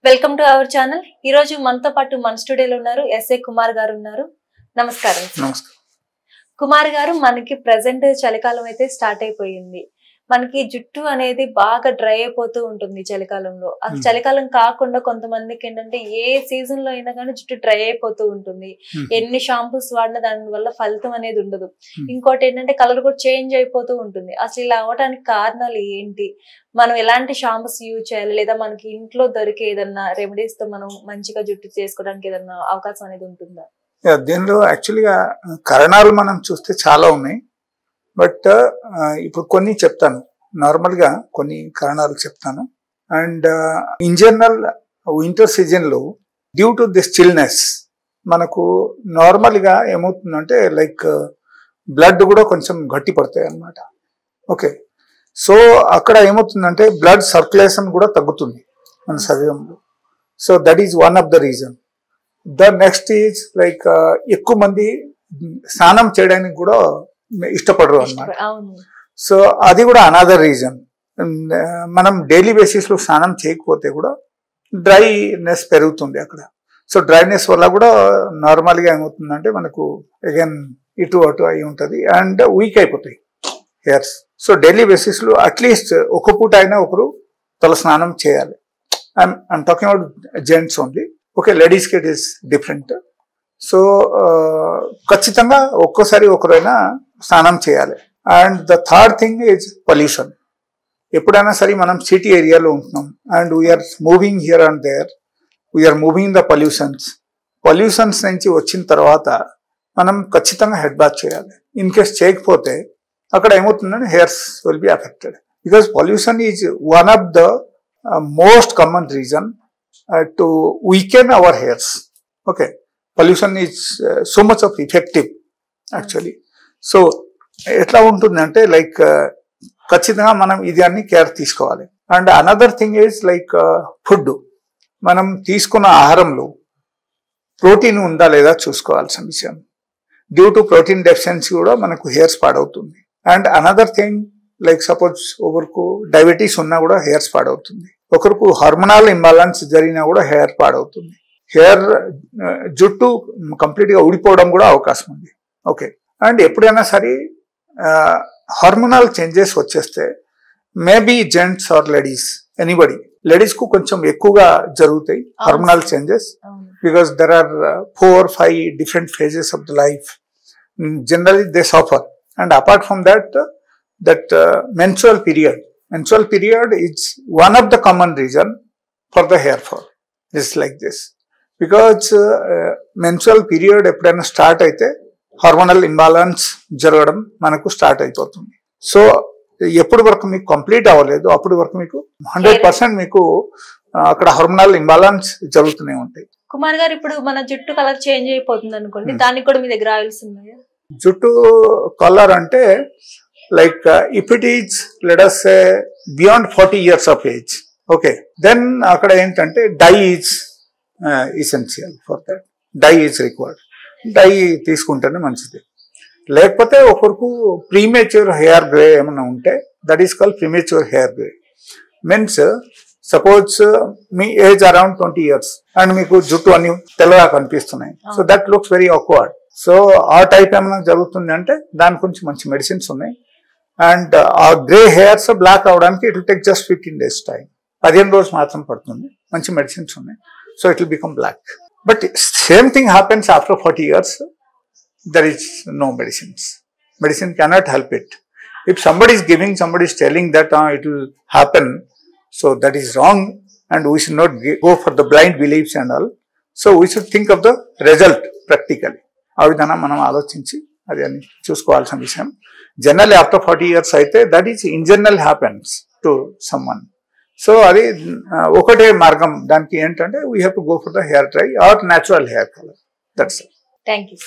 Welcome to our channel. ఈ రోజు మనతో పాటు మన స్టూడియోలో ఉన్నారు ఎస్ఏ కుమార్ గారు ఉన్నారు. నమస్కారం. నమస్కారం కుమార్ గారు, మనకి ప్రెసెంట్ చలికాలం అయితే స్టార్ట్ అయిపోయింది. మనకి జుట్టు అనేది బాగా డ్రై అయిపోతూ ఉంటుంది చలికాలంలో. అసలు చలికాలం కాకుండా కొంతమందికి ఏంటంటే ఏ సీజన్ లో అయినా కానీ జుట్టు డ్రై అయిపోతూ ఉంటుంది. ఎన్ని షాంపూస్ వాడినా దాని వల్ల ఫలితం అనేది ఉండదు. ఇంకోటి ఏంటంటే కలర్ కూడా చేంజ్ అయిపోతూ ఉంటుంది. అసలు ఇలా అవడానికి కారణాలు ఏంటి? మనం ఎలాంటి షాంపూస్ యూజ్ చేయాలి, లేదా మనకి ఇంట్లో దొరికే ఏదన్నా రెమెడీస్ తో మనం మంచిగా జుట్టు చేసుకోవడానికి ఏదన్నా అవకాశం అనేది ఉంటుందా? దీనిలో యాక్చువల్గా కారణాలు మనం చూస్తే చాలా ఉన్నాయి. బట్ ఇప్పుడు కొన్ని చెప్తాను, నార్మల్గా కొన్ని కారణాలు చెప్తాను. అండ్ ఇన్ జనరల్ వింటర్ సీజన్లో డ్యూ టు దిస్ చిల్నెస్ మనకు నార్మల్గా ఏమవుతుందంటే లైక్ బ్లడ్ కూడా కొంచెం గట్టి పడతాయి అన్నమాట. ఓకే, సో అక్కడ ఏమవుతుందంటే బ్లడ్ సర్క్యులేషన్ కూడా తగ్గుతుంది మన శరీరంలో. So that is one of the reason. The next is like ఎక్కువ మంది స్నానం చేయడానికి కూడా ఇష్టపడరు అన్నమాట. సో అది కూడా అనదర్ రీజన్. మనం డైలీ బేసిస్ లో స్నానం చేయకపోతే కూడా డ్రైనెస్ పెరుగుతుంది అక్కడ. సో డ్రైనెస్ వల్ల కూడా నార్మల్గా ఏమవుతుందంటే మనకు అగైన్ ఇటు అటు అయి ఉంటుంది అండ్ వీక్ అయిపోతాయి హెయిర్స్. సో డైలీ బేసిస్ లో అట్లీస్ట్ ఒక పూట అయినా ఒకరు తల స్నానం చేయాలి. I'm talking about gents only. Okay, లేడీస్కి ఇట్ ఈస్ డిఫరెంట్. సో ఖచ్చితంగా ఒక్కోసారి ఒకరైనా స్నానం చేయాలి. And the third thing is pollution. ఎప్పుడైనా సరే మనం సిటీ ఏరియాలో ఉంటున్నాం and we are moving here and there, we are moving the pollutions నుంచి వచ్చిన తర్వాత మనం ఖచ్చితంగా హెడ్ బాత్ చేయాలి. ఇన్ కేస్ చేయకపోతే అక్కడ ఏమవుతుందంటే hairs will be affected. Because pollution is one of the most common reason to weaken our hairs. Okay, pollution is so much of effective actually. So etla untundante like ఖచ్చితంగా మనం ఇది అన్ని care తీసుకోవాలి. And another thing is like food. మనం తీసుకున్న ఆహారంలో protein ఉందా లేదా చూసుకోవాల్సిన విషయం. డ్యూ టు ప్రోటీన్ డెఫిషియన్సీ కూడా మనకు హెయిర్స్ పాడవుతుంది. And another thing like suppose ఒకరికి డయాబెటీస్ ఉన్నా కూడా హెయిర్స్ పాడవుతుంది. ఒకరికి హార్మోనల్ ఇంబాలెన్స్ జరిగినా కూడా హెయిర్ పాడవుతుంది. హెయిర్ జుట్టు కంప్లీట్గా ఊడిపోవడం కూడా అవకాశం ఉంది. ఓకే, అండ్ ఎప్పుడైనా సరే హార్మోనల్ చేంజెస్ వచ్చేస్తే maybe gents or ladies, anybody, లేడీస్కు కొంచెం ఎక్కువగా జరుగుతాయి hormonal changes. Because there are 4-5 different phases of the life. Generally they suffer. And apart from that, menstrual period is one of the common reason for the hair fall. It's like this. Because menstrual period ఎప్పుడైనా start అయితే hormonal imbalance జరగడం మనకు start అయిపోతుంది. So ఎప్పటి వరకు మీకు complete అవ్వలేదు అప్పటి వరకు మీకు 100% మీకు అక్కడ హార్మోనల్ ఇంబాలెన్స్ జరుగుతూనే ఉంటాయి. కుమార్ గారు, ఇప్పుడు మన జుట్టు కలర్ చేంజ్ అయిపోతుంది అనుకోండి, దానికి కూడా మీ దగ్గర ఆయిల్స్ ఉన్నాయా? జుట్టు కలర్ అంటే like if it is, let us say, beyond 40 years of age, okay, then akkada entante dye is essential for that. Dye is required. Dye తీసుకుంటేనే మంచిది. లేకపోతే ఒకరికి ప్రీమేచ్యూర్ హెయిర్ గ్రే ఏమైనా ఉంటే that is called premature hair grey. Means suppose me age around 20 years and మీకు జుట్టు అన్ని తెల్లగా కనిపిస్తున్నాయి. So that looks very awkward. So ఆ టైప్ ఏమైనా జరుగుతుంది అంటే దాని గురించి మంచి మెడిసిన్స్ ఉన్నాయి. అండ్ ఆ గ్రే హెయిర్స్ బ్లాక్ అవడానికి it will take just 15 days time. 15 రోజులు మాత్రం పడుతుంది. మంచి మెడిసిన్స్ ఉన్నాయి. So it will become black. But same thing happens after 40 years. There is no medicines. Medicine cannot help it. If somebody is giving, somebody is telling that it will happen, so that is wrong and we should not go for the blind beliefs and all. So we should think of the result practically. ఆ విధంగా మనం ఆలోచించి అది అని చూసుకోవాల్సిన విషయం. Generally after 40 years అయితే that is in general happens to someone. So అది ఒకటే మార్గం దానికి ఏంటంటే we have to go for the hair dry or natural hair colour. That's it. Thank you.